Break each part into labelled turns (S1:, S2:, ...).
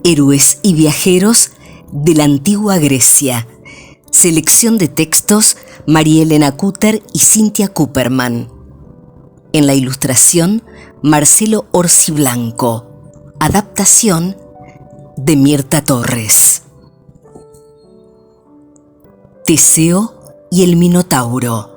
S1: Héroes y viajeros de la antigua Grecia. Selección de textos: María Elena Cutter y Cynthia Cooperman. En la ilustración: Marcelo Orsi Blanco. Adaptación de Mirta Torres. Teseo y el Minotauro.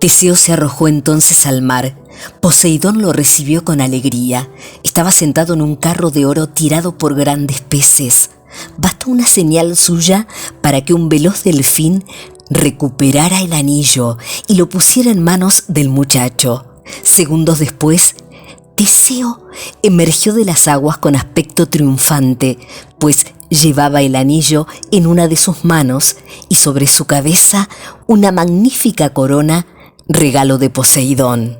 S1: Teseo se arrojó entonces al mar. Poseidón lo recibió con alegría. Estaba sentado en un carro de oro tirado por grandes peces. Bastó una señal suya para que un veloz delfín recuperara el anillo y lo pusiera en manos del muchacho. Segundos después, Teseo emergió de las aguas con aspecto triunfante, pues llevaba el anillo en una de sus manos y sobre su cabeza una magnífica corona, regalo de Poseidón.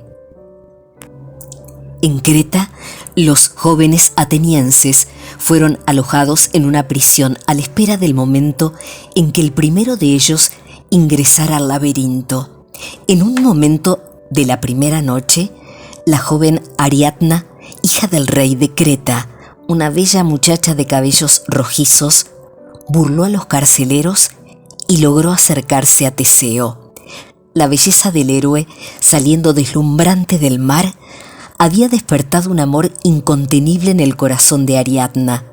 S1: En Creta, los jóvenes atenienses fueron alojados en una prisión a la espera del momento en que el primero de ellos ingresara al laberinto. En un momento de la primera noche, la joven Ariadna, hija del rey de Creta, una bella muchacha de cabellos rojizos, burló a los carceleros y logró acercarse a Teseo. La belleza del héroe, saliendo deslumbrante del mar, había despertado un amor incontenible en el corazón de Ariadna.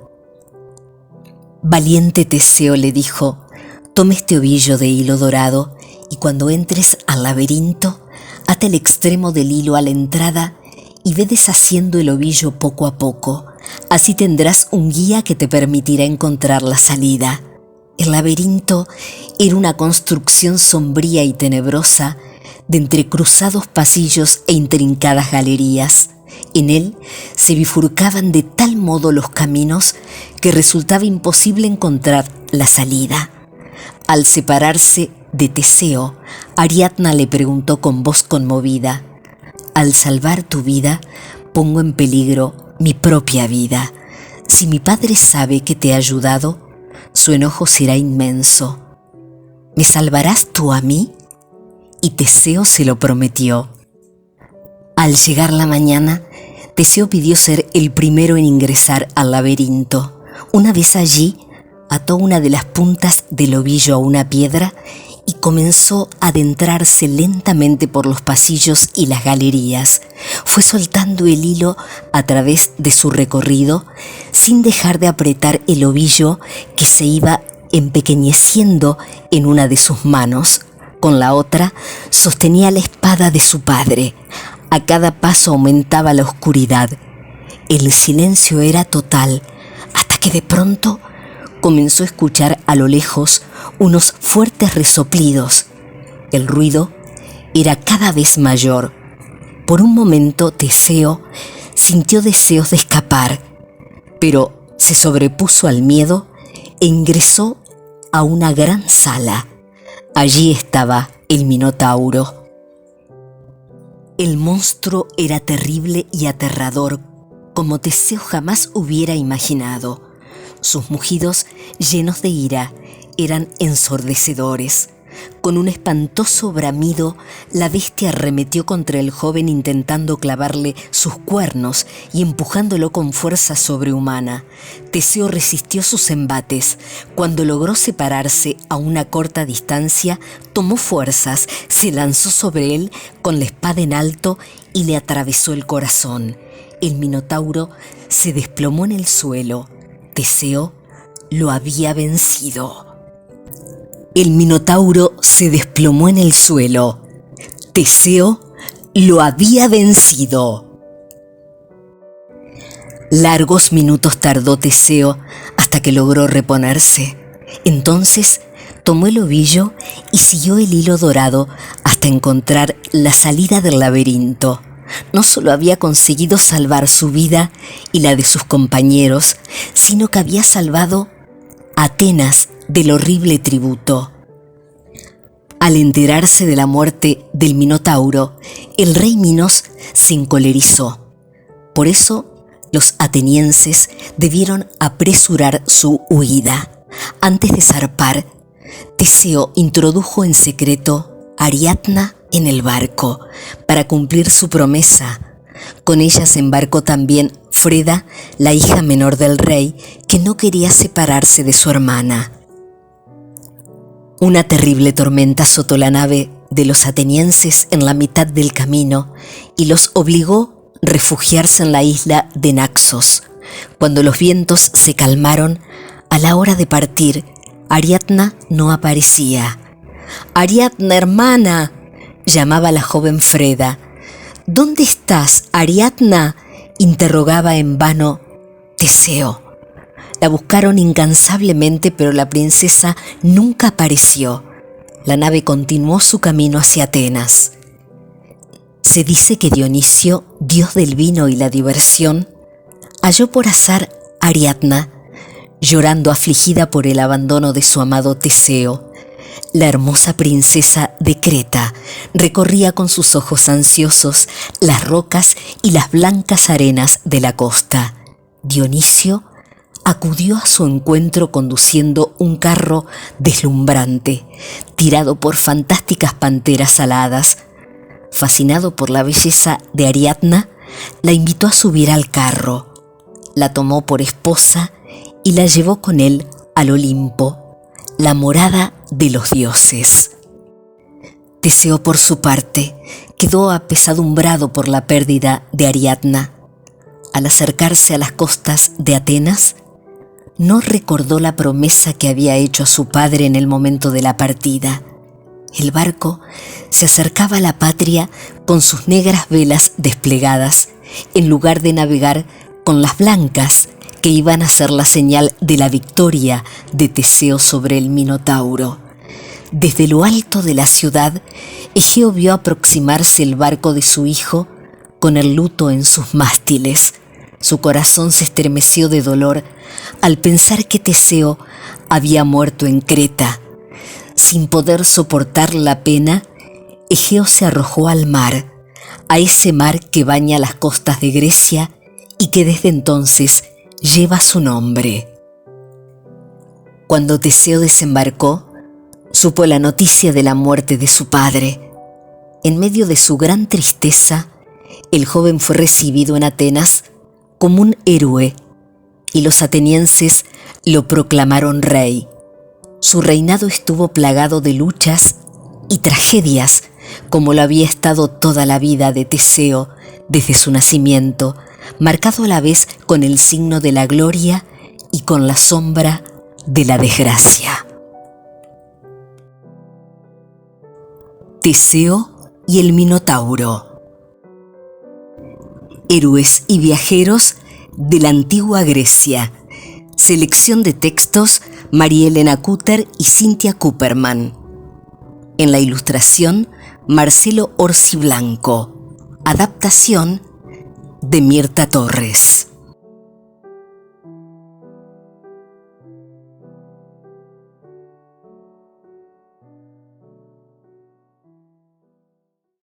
S1: Valiente Teseo, le dijo, toma este ovillo de hilo dorado y cuando entres al laberinto, ata el extremo del hilo a la entrada y ve deshaciendo el ovillo poco a poco. Así tendrás un guía que te permitirá encontrar la salida. El laberinto era una construcción sombría y tenebrosa de entrecruzados pasillos e intrincadas galerías. En él se bifurcaban de tal modo los caminos que resultaba imposible encontrar la salida. Al separarse de Teseo, Ariadna le preguntó con voz conmovida: «Al salvar tu vida, pongo en peligro mi propia vida. Si mi padre sabe que te he ayudado, su enojo será inmenso. ¿Me salvarás tú a mí?» Y Teseo se lo prometió. Al llegar la mañana, Teseo pidió ser el primero en ingresar al laberinto. Una vez allí, ató una de las puntas del ovillo a una piedra y comenzó a adentrarse lentamente por los pasillos y las galerías. Fue soltando el hilo a través de su recorrido, sin dejar de apretar el ovillo que se iba empequeñeciendo en una de sus manos. Con la otra sostenía la espada de su padre. A cada paso aumentaba la oscuridad. El silencio era total, hasta que de pronto comenzó a escuchar a lo lejos unos fuertes resoplidos. El ruido era cada vez mayor. Por un momento Teseo sintió deseos de escapar, pero se sobrepuso al miedo e ingresó a una gran sala. Allí estaba el Minotauro. El monstruo era terrible y aterrador, como Teseo jamás hubiera imaginado. Sus mugidos, llenos de ira, eran ensordecedores. Con un espantoso bramido, la bestia arremetió contra el joven intentando clavarle sus cuernos y empujándolo con fuerza sobrehumana. Teseo resistió sus embates. Cuando logró separarse a una corta distancia, tomó fuerzas, se lanzó sobre él con la espada en alto y le atravesó el corazón. El Minotauro se desplomó en el suelo. Teseo lo había vencido. El Minotauro se desplomó en el suelo. Teseo lo había vencido. Largos minutos tardó Teseo hasta que logró reponerse. Entonces tomó el ovillo y siguió el hilo dorado hasta encontrar la salida del laberinto. No solo había conseguido salvar su vida y la de sus compañeros, sino que había salvado a Atenas del horrible tributo. Al enterarse de la muerte del Minotauro, el rey Minos se encolerizó. Por eso, los atenienses debieron apresurar su huida. Antes de zarpar, Teseo introdujo en secreto a Ariadna en el barco para cumplir su promesa. Con ella se embarcó también Freda, la hija menor del rey, que no quería separarse de su hermana. Una terrible tormenta azotó la nave de los atenienses en la mitad del camino y los obligó a refugiarse en la isla de Naxos. Cuando los vientos se calmaron, a la hora de partir, Ariadna no aparecía. «Ariadna, hermana», llamaba la joven Freda. «¿Dónde estás, Ariadna?», interrogaba en vano Teseo. La buscaron incansablemente, pero la princesa nunca apareció. La nave continuó su camino hacia Atenas. Se dice que Dionisio, dios del vino y la diversión, halló por azar a Ariadna, llorando afligida por el abandono de su amado Teseo. La hermosa princesa de Creta recorría con sus ojos ansiosos las rocas y las blancas arenas de la costa. Dionisio acudió a su encuentro conduciendo un carro deslumbrante, tirado por fantásticas panteras aladas. Fascinado por la belleza de Ariadna, la invitó a subir al carro. La tomó por esposa y la llevó con él al Olimpo, la morada de los dioses. Teseo, por su parte, quedó apesadumbrado por la pérdida de Ariadna. Al acercarse a las costas de Atenas, no recordó la promesa que había hecho a su padre en el momento de la partida. El barco se acercaba a la patria con sus negras velas desplegadas, en lugar de navegar con las blancas que iban a ser la señal de la victoria de Teseo sobre el Minotauro. Desde lo alto de la ciudad, Egeo vio aproximarse el barco de su hijo con el luto en sus mástiles. Su corazón se estremeció de dolor al pensar que Teseo había muerto en Creta. Sin poder soportar la pena, Egeo se arrojó al mar, a ese mar que baña las costas de Grecia y que desde entonces lleva su nombre. Cuando Teseo desembarcó, supo la noticia de la muerte de su padre. En medio de su gran tristeza, el joven fue recibido en Atenas como un héroe y los atenienses lo proclamaron rey. Su reinado estuvo plagado de luchas y tragedias, como lo había estado toda la vida de Teseo desde su nacimiento, marcado a la vez con el signo de la gloria y con la sombra de la desgracia. Teseo y el Minotauro. Héroes y viajeros de la antigua Grecia. Selección de textos: María Elena Cutter y Cynthia Cooperman. En la ilustración: Marcelo Orsi Blanco. Adaptación de Mirta Torres.